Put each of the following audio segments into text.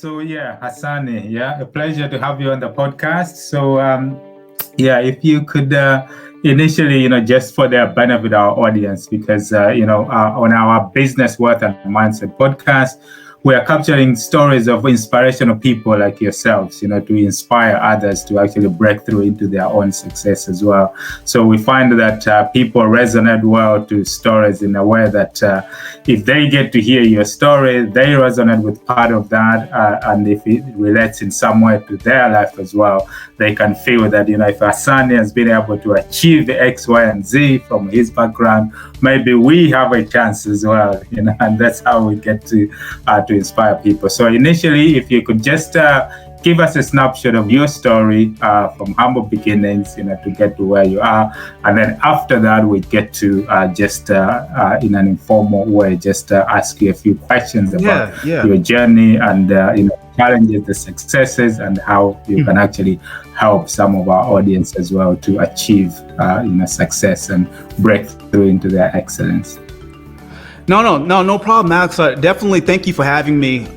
So yeah, Hassani, yeah, a pleasure to have you on the podcast. So yeah, if you could initially, just for the benefit of our audience, because on our Business Worth and Mindset podcast, we are capturing stories of inspirational people like yourselves, to inspire others to actually break through into their own success as well. So we find that people resonate well to stories in a way that if they get to hear your story, they resonate with part of that. And if it relates in some way to their life as well, they can feel that, if Hasani has been able to achieve X, Y, and Z from his background, maybe we have a chance as well, and that's how we get to inspire people. So initially, if you could just give us a snapshot of your story from humble beginnings, to get to where you are. And then after that, we get to just in an informal way, just ask you a few questions about your journey and, challenges, the successes, and how you can actually help some of our audience as well to achieve, success and break through into their excellence. No problem, Alex. Definitely thank you for having me.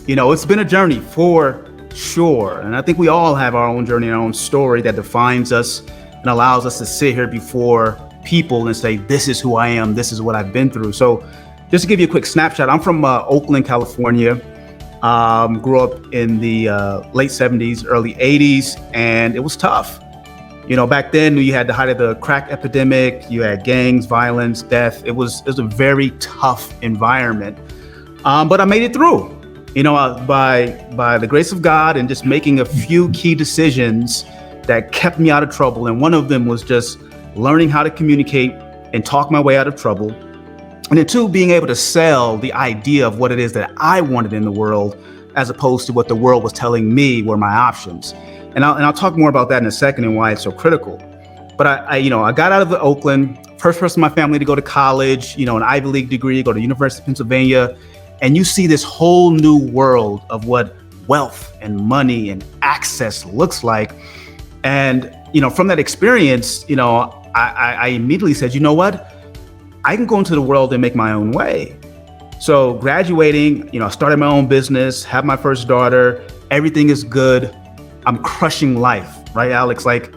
It's been a journey for sure. And I think we all have our own journey, our own story that defines us and allows us to sit here before people and say, this is who I am. This is what I've been through. So just to give you a quick snapshot, I'm from Oakland, California. Grew up in the late 70s, early 80s, and it was tough. Back then you had the height of the crack epidemic, you had gangs, violence, death. It was a very tough environment. But I made it through, by the grace of God and just making a few key decisions that kept me out of trouble. And one of them was just learning how to communicate and talk my way out of trouble. And then two, being able to sell the idea of what it is that I wanted in the world, as opposed to what the world was telling me were my options. And I'll talk more about that in a second and why it's so critical. But I got out of Oakland, first person in my family to go to college, an Ivy League degree, go to University of Pennsylvania. And you see this whole new world of what wealth and money and access looks like. And, from that experience, I immediately said, you know what? I can go into the world and make my own way. So graduating, I started my own business, have my first daughter, everything is good. I'm crushing life, right, Alex? Like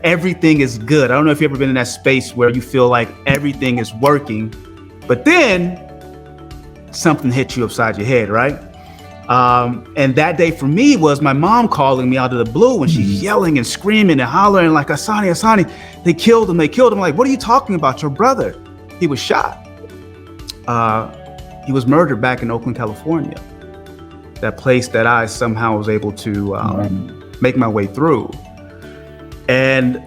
everything is good. I don't know if you've ever been in that space where you feel like everything is working, but then something hit you upside your head, right? And that day for me was my mom calling me out of the blue and she's yelling and screaming and hollering like, Hasani, they killed him. I'm like, what are you talking about? Your brother, he was shot. He was murdered back in Oakland, California. That place that I somehow was able to make my way through. And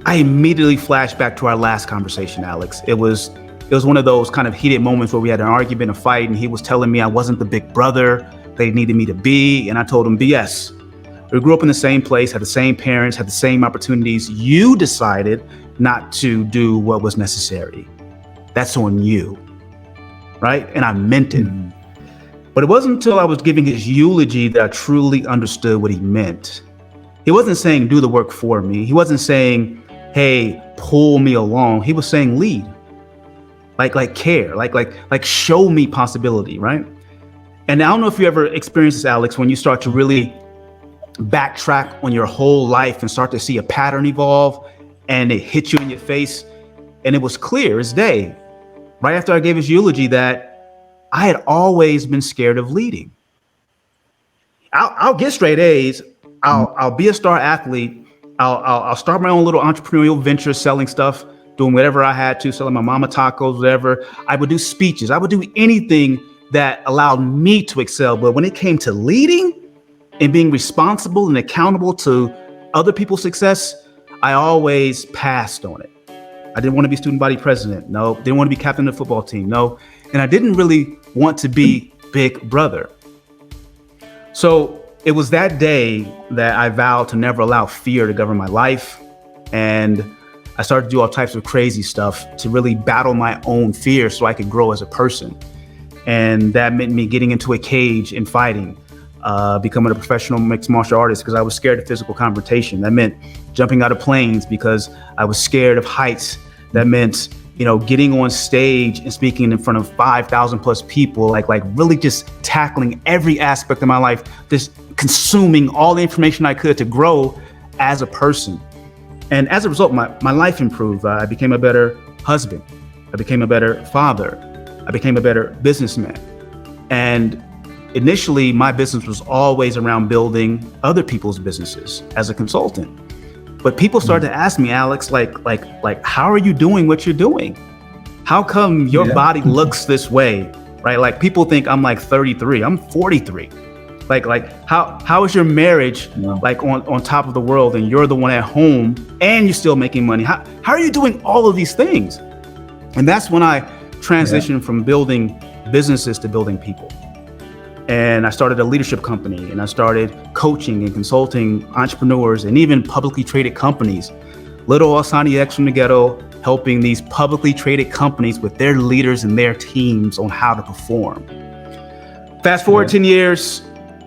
I immediately flashed back to our last conversation, Alex. It was one of those kind of heated moments where we had an argument, a fight, and he was telling me I wasn't the big brother they needed me to be. And I told him, BS. We grew up in the same place, had the same parents, had the same opportunities. You decided not to do what was necessary. That's on you, right? And I meant it. But it wasn't until I was giving his eulogy that I truly understood what he meant. He wasn't saying, do the work for me. He wasn't saying, hey, pull me along. He was saying, lead, like care, like show me possibility, right? And I don't know if you ever experienced this, Alex, when you start to really backtrack on your whole life and start to see a pattern evolve and it hit you in your face. And it was clear as day, right after I gave his eulogy, that I had always been scared of leading. I'll get straight A's. I'll be a star athlete. I'll start my own little entrepreneurial venture, selling stuff, doing whatever I had to, selling my mama tacos, whatever. I would do speeches. I would do anything that allowed me to excel. But when it came to leading and being responsible and accountable to other people's success, I always passed on it. I didn't want to be student body president. No. Didn't want to be captain of the football team. No. And I didn't really want to be big brother. So it was that day that I vowed to never allow fear to govern my life. And I started to do all types of crazy stuff to really battle my own fear so I could grow as a person. And that meant me getting into a cage and fighting, becoming a professional mixed martial artist because I was scared of physical confrontation. That meant jumping out of planes because I was scared of heights. That meant, getting on stage and speaking in front of 5,000 plus people, like really just tackling every aspect of my life, just consuming all the information I could to grow as a person. And as a result, my life improved. I became a better husband. I became a better father. I became a better businessman. And initially, my business was always around building other people's businesses as a consultant. But people started to ask me, Alex, like, how are you doing what you're doing? How come your body looks this way, right? Like, people think I'm like 33, I'm 43. Like how is your marriage like on top of the world, and you're the one at home and you're still making money? How are you doing all of these things? And that's when I transitioned from building businesses to building people. And I started a leadership company, and I started coaching and consulting entrepreneurs and even publicly traded companies. Little Hasani X from the ghetto, helping these publicly traded companies with their leaders and their teams on how to perform. Fast forward 10 years,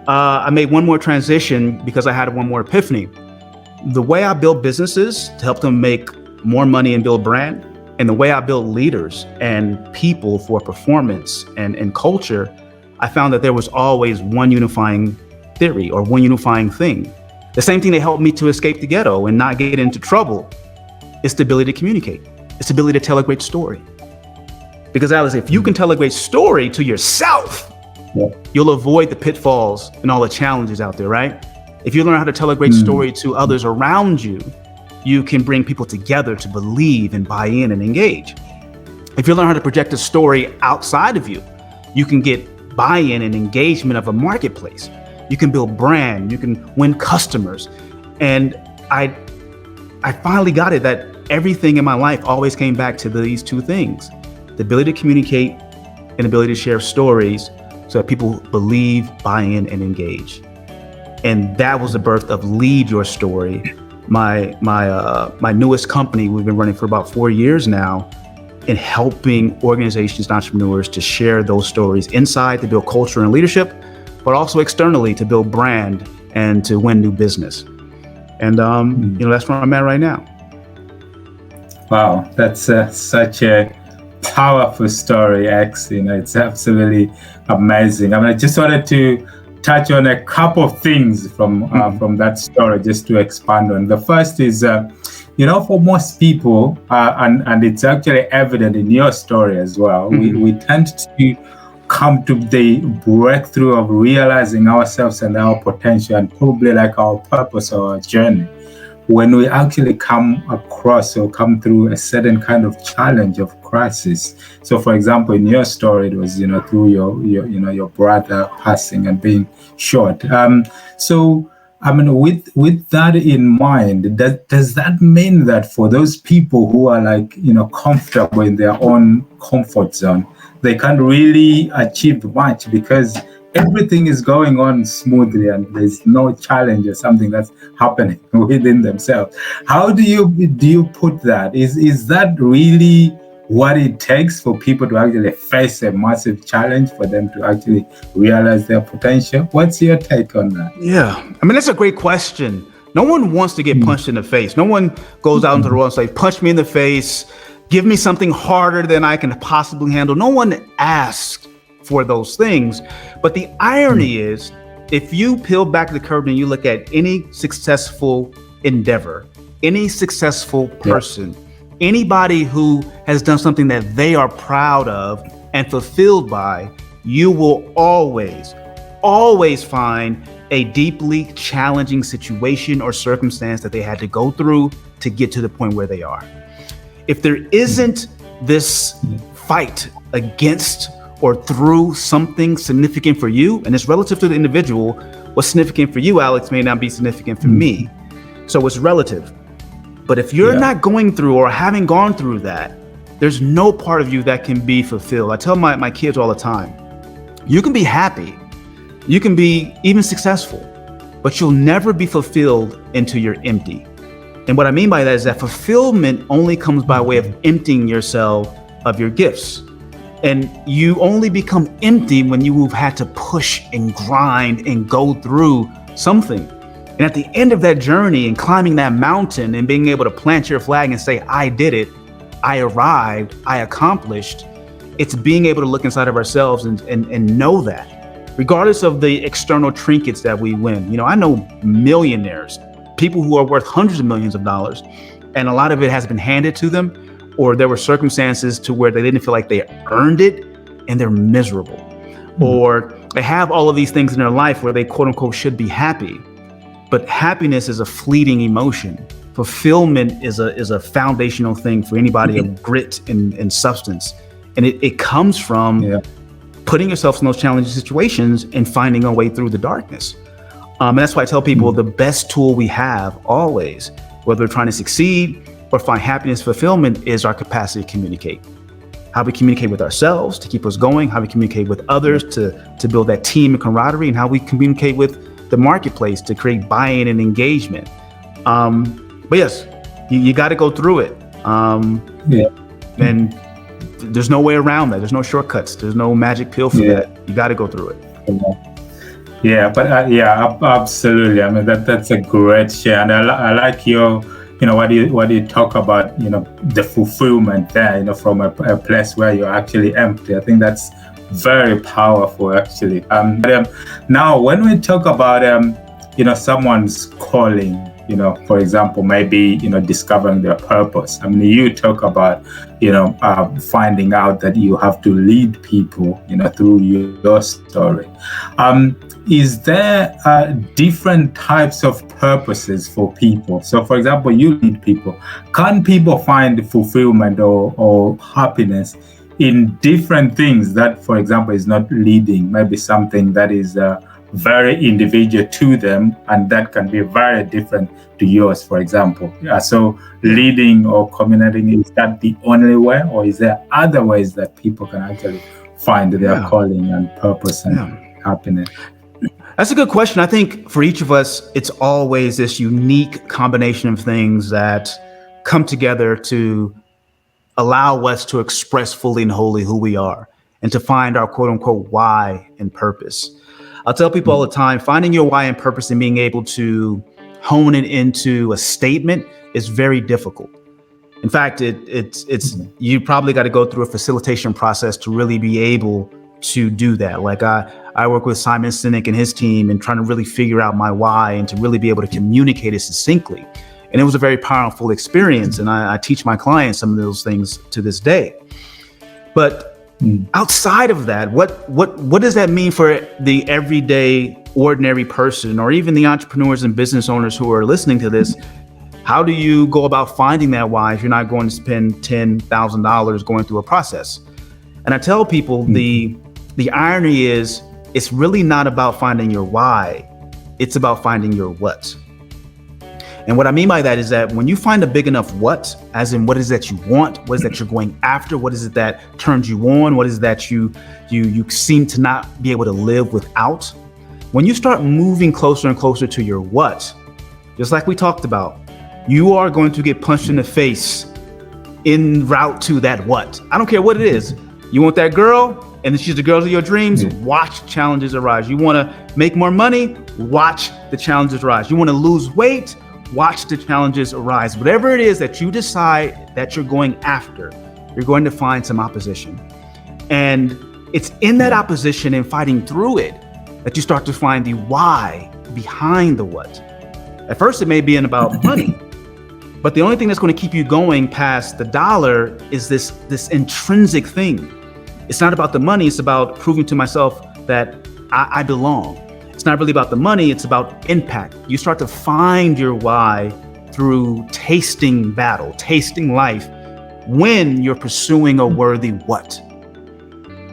I made one more transition because I had one more epiphany. The way I build businesses to help them make more money and build brand, and the way I build leaders and people for performance and culture, I found that there was always one unifying theory or one unifying thing. The same thing that helped me to escape the ghetto and not get into trouble is the ability to communicate. It's the ability to tell a great story. Because Alex, if you can tell a great story to yourself, you'll avoid the pitfalls and all the challenges out there, right? If you learn how to tell a great story to others around you, you can bring people together to believe and buy in and engage. If you learn how to project a story outside of you, you can get buy-in and engagement of a marketplace. You can build brand, you can win customers. And I finally got it that everything in my life always came back to these two things: the ability to communicate and ability to share stories so that people believe, buy in, and engage. And that was the birth of Lead Your Story, my newest company. We've been running for about 4 years now, in helping organizations and entrepreneurs to share those stories inside to build culture and leadership, but also externally to build brand and to win new business. And that's where I'm at right now. Wow, that's such a powerful story, X. It's absolutely amazing. I just wanted to touch on a couple of things from that story, just to expand on. The first is, for most people, and it's actually evident in your story as well, we tend to come to the breakthrough of realizing ourselves and our potential, and probably like our purpose or our journey, when we actually come across or come through a certain kind of challenge of crisis. So, for example, in your story, it was through your brother passing and being shot. With that in mind, does that mean that for those people who are comfortable in their own comfort zone, they can't really achieve much because everything is going on smoothly and there's no challenge or something that's happening within themselves? How do you put that? Is that really what it takes for people to actually face a massive challenge, for them to actually realize their potential? What's your take on that? Yeah, that's a great question. No one wants to get punched in the face. No one goes out into the world and says, punch me in the face, give me something harder than I can possibly handle. No one asks for those things. But the irony is, if you peel back the curtain and you look at any successful endeavor, any successful person, anybody who has done something that they are proud of and fulfilled by, you will always find a deeply challenging situation or circumstance that they had to go through to get to the point where they are. If there isn't this fight against or through something significant for you, and it's relative to the individual, what's significant for you, Alex, may not be significant for me. So it's relative. But if you're not going through or having gone through that, there's no part of you that can be fulfilled. I tell my kids all the time, you can be happy, you can be even successful, but you'll never be fulfilled until you're empty. And what I mean by that is that fulfillment only comes by way of emptying yourself of your gifts. And you only become empty when you've had to push and grind and go through something. And at the end of that journey and climbing that mountain and being able to plant your flag and say, I did it, I arrived, I accomplished. It's being able to look inside of ourselves and know that, regardless of the external trinkets that we win. You know, I know millionaires, people who are worth hundreds of millions of dollars, and a lot of it has been handed to them, or there were circumstances to where they didn't feel like they earned it and they're miserable. Or they have all of these things in their life where they quote unquote should be happy, but happiness is a fleeting emotion. Fulfillment is a foundational thing for anybody of grit and substance. And it comes from putting yourself in those challenging situations and finding a way through the darkness. And that's why I tell people the best tool we have always, whether we're trying to succeed or find happiness, fulfillment, is our capacity to communicate. How we communicate with ourselves to keep us going, how we communicate with others to build that team and camaraderie, and how we communicate with the marketplace to create buy-in and engagement. But yes, you got to go through it. And there's no way around that. There's no shortcuts. There's no magic pill for that. You got to go through it. Yeah, but absolutely. I mean, that's a great share, and I like your, what you talk about, the fulfillment there, from a place where you're actually empty. I think that's very powerful, actually. But, now, when we talk about, someone's calling, for example, maybe, discovering their purpose. I mean, you talk about, finding out that you have to lead people, through your story. Is there different types of purposes for people? So, for example, you lead people. Can people find fulfillment or happiness in different things that, for example, is not leading? Maybe something that is very individual to them, and that can be very different to yours, for example. So leading or communicating, is that the only way, or is there other ways that people can actually find their calling and purpose and happiness? That's a good question. I think for each of us, it's always this unique combination of things that come together to allow us to express fully and wholly who we are and to find our quote unquote why and purpose. I'll tell people all the time, finding your why and purpose and being able to hone it into a statement is very difficult. In fact, it's you probably got to go through a facilitation process to really be able to do that. Like I work with Simon Sinek and his team and trying to really figure out my why and to really be able to communicate it succinctly. And it was a very powerful experience. And I teach my clients some of those things to this day. But outside of that, what does that mean for the everyday, ordinary person, or even the entrepreneurs and business owners who are listening to this? How do you go about finding that why if you're not going to spend $10,000 going through a process? And I tell people the irony is it's really not about finding your why, it's about finding your what. And what I mean by that is that when you find a big enough what, as in what is that you want, what is that you're going after, what is it that turns you on, what is that you seem to not be able to live without, when you start moving closer and closer to your what, just like we talked about, you are going to get punched in the face en route to that what. I don't care what it is. You want that girl, and she's the girl of your dreams, watch challenges arise. You want to make more money, watch the challenges arise. You want to lose weight, watch the challenges arise. Whatever it is that you decide that you're going after, you're going to find some opposition. And it's in that opposition and fighting through it that you start to find the why behind the what. At first, it may be about money, but the only thing that's going to keep you going past the dollar is this intrinsic thing. It's not about the money. It's about proving to myself that I belong. It's not really about the money. It's about impact. You start to find your why through tasting battle, tasting life, when you're pursuing a worthy what,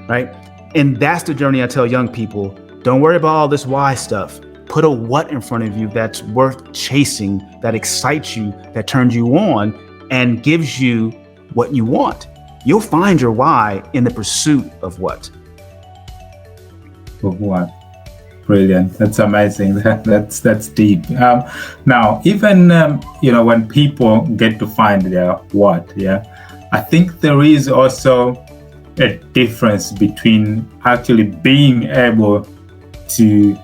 right? And that's the journey I tell young people. Don't worry about all this why stuff. Put a what in front of you that's worth chasing, that excites you, that turns you on and gives you what you want. You'll find your why in the pursuit of what. Of what? Brilliant. That's amazing. That's deep. Now, even when people get to find their what, I think there is also a difference between actually being able to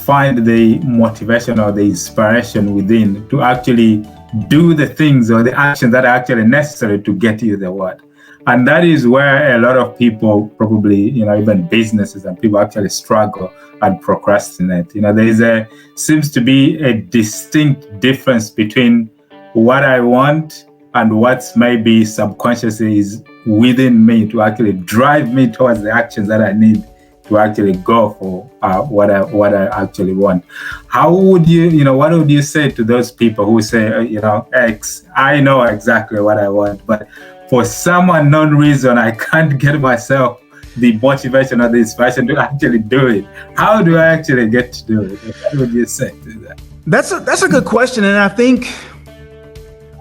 find the motivation or the inspiration within to actually do the things or the actions that are actually necessary to get you the what. And that is where a lot of people probably, even businesses and people actually struggle and procrastinate. Seems to be a distinct difference between what I want and what maybe subconsciously is within me to actually drive me towards the actions that I need to actually go for what I actually want. How would what would you say to those people who say, X, I know exactly what I want, but for some unknown reason, I can't get myself the motivation or the inspiration to actually do it. How do I actually get to do it? What would you say to that? That's a good question, and I think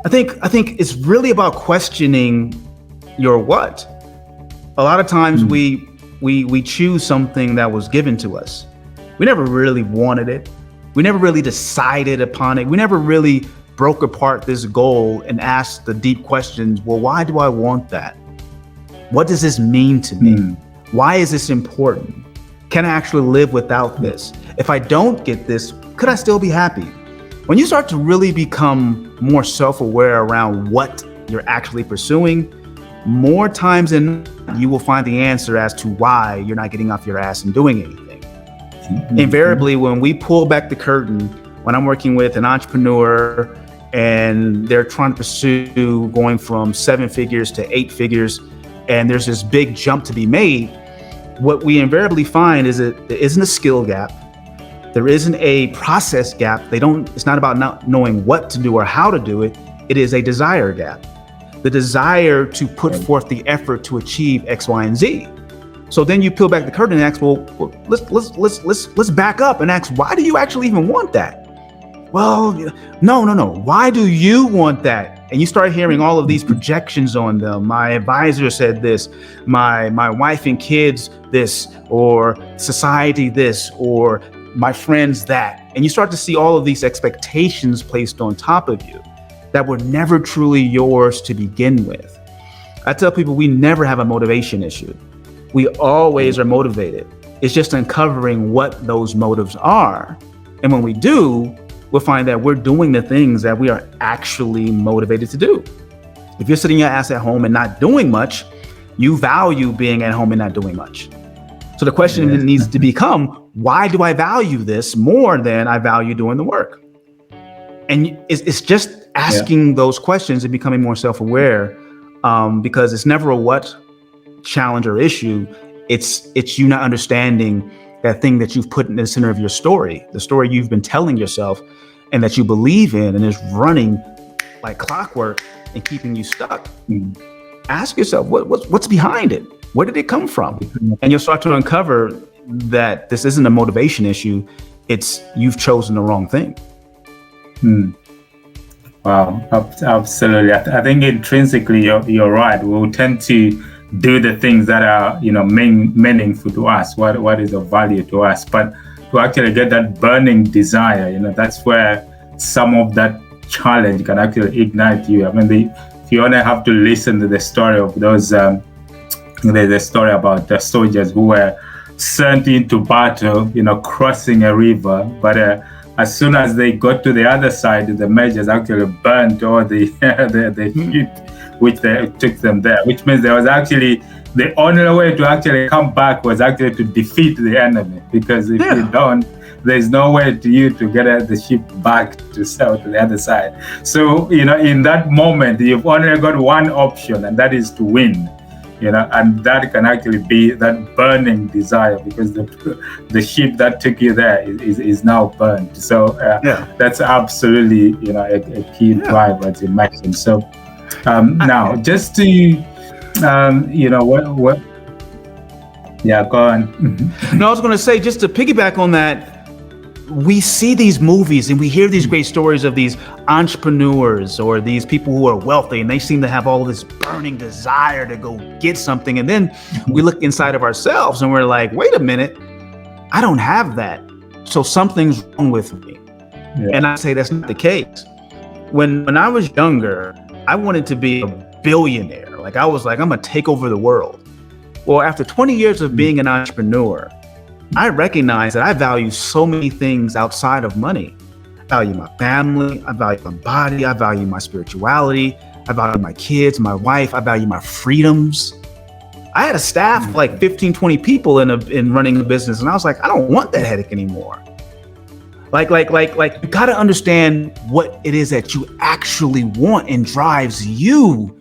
it's really about questioning your what. A lot of times we choose something that was given to us. We never really wanted it. We never really decided upon it. We never really broke apart this goal and asked the deep questions. Well, why do I want that? What does this mean to me? Why is this important? Can I actually live without this? If I don't get this, could I still be happy? When you start to really become more self-aware around what you're actually pursuing, more times than not, you will find the answer as to why you're not getting off your ass and doing anything. Invariably, when we pull back the curtain, when I'm working with an entrepreneur and they're trying to pursue going from 7 figures to 8 figures, and there's this big jump to be made, what we invariably find is that there isn't a skill gap. There isn't a process gap. It's not about not knowing what to do or how to do it. It is a desire gap. The desire to put forth the effort to achieve X, Y, and Z. So then you peel back the curtain and ask, well, let's back up and ask, why do you actually even want that? Well, no. Why do you want that? And you start hearing all of these projections on them. My advisor said this, my wife and kids this, or society this, or my friends that. And you start to see all of these expectations placed on top of you that were never truly yours to begin with. I tell people we never have a motivation issue. We always are motivated. It's just uncovering what those motives are. And when we do, we'll find that we're doing the things that we are actually motivated to do. If you're sitting your ass at home and not doing much, you value being at home and not doing much. So the question needs to become, why do I value this more than I value doing the work? And it's just asking those questions and becoming more self-aware, because it's never a what challenge or issue. It's you not understanding that thing that you've put in the center of your story, the story you've been telling yourself and that you believe in and is running like clockwork and keeping you stuck. Ask yourself, what's behind it? Where did it come from? And you'll start to uncover that this isn't a motivation issue. It's you've chosen the wrong thing. Wow, absolutely. I think intrinsically you're right. We'll tend to do the things that are meaningful to us, what is of value to us, but to actually get that burning desire, that's where some of that challenge can actually ignite you. I mean, if you only have to listen to the story of those the story about the soldiers who were sent into battle, crossing a river, but as soon as they got to the other side, the majors actually burnt all the ship which they took them there, which means there was actually the only way to actually come back was actually to defeat the enemy, because if you don't, there's no way to you to get the ship back to sail to the other side. So, in that moment, you've only got one option, and that is to win, and that can actually be that burning desire, because the ship that took you there is now burned. So that's absolutely, a key driver, as you mentioned. So now, just to, what? Yeah, go on. No, I was going to say, just to piggyback on that, we see these movies and we hear these great stories of these entrepreneurs or these people who are wealthy, and they seem to have all this burning desire to go get something. And then we look inside of ourselves and we're like, wait a minute, I don't have that. So something's wrong with me. Yeah. And I say that's not the case. When I was younger, I wanted to be a billionaire. I was like, I'm going to take over the world. Well, after 20 years of being an entrepreneur, I recognize that I value so many things outside of money. value my family. I value my body. I value my spirituality. I value my kids, my wife. I value my freedoms. I had a staff of like 15, 20 people in running a business. And I was like, I don't want that headache anymore. Like you got to understand what it is that you actually want and drives you,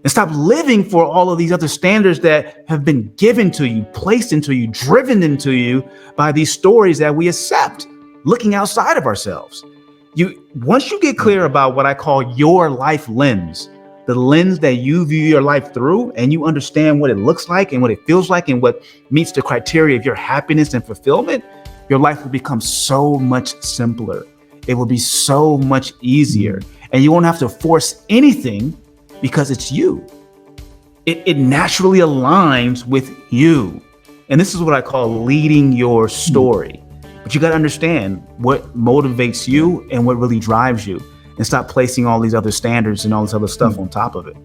and stop living for all of these other standards that have been given to you, placed into you, driven into you by these stories that we accept, looking outside of ourselves. Once you get clear about what I call your life lens, the lens that you view your life through, and you understand what it looks like and what it feels like and what meets the criteria of your happiness and fulfillment, your life will become so much simpler. It will be so much easier, and you won't have to force anything because it's you. It naturally aligns with you. And this is what I call leading your story. But you got to understand what motivates you and what really drives you, and stop placing all these other standards and all this other stuff on top of it.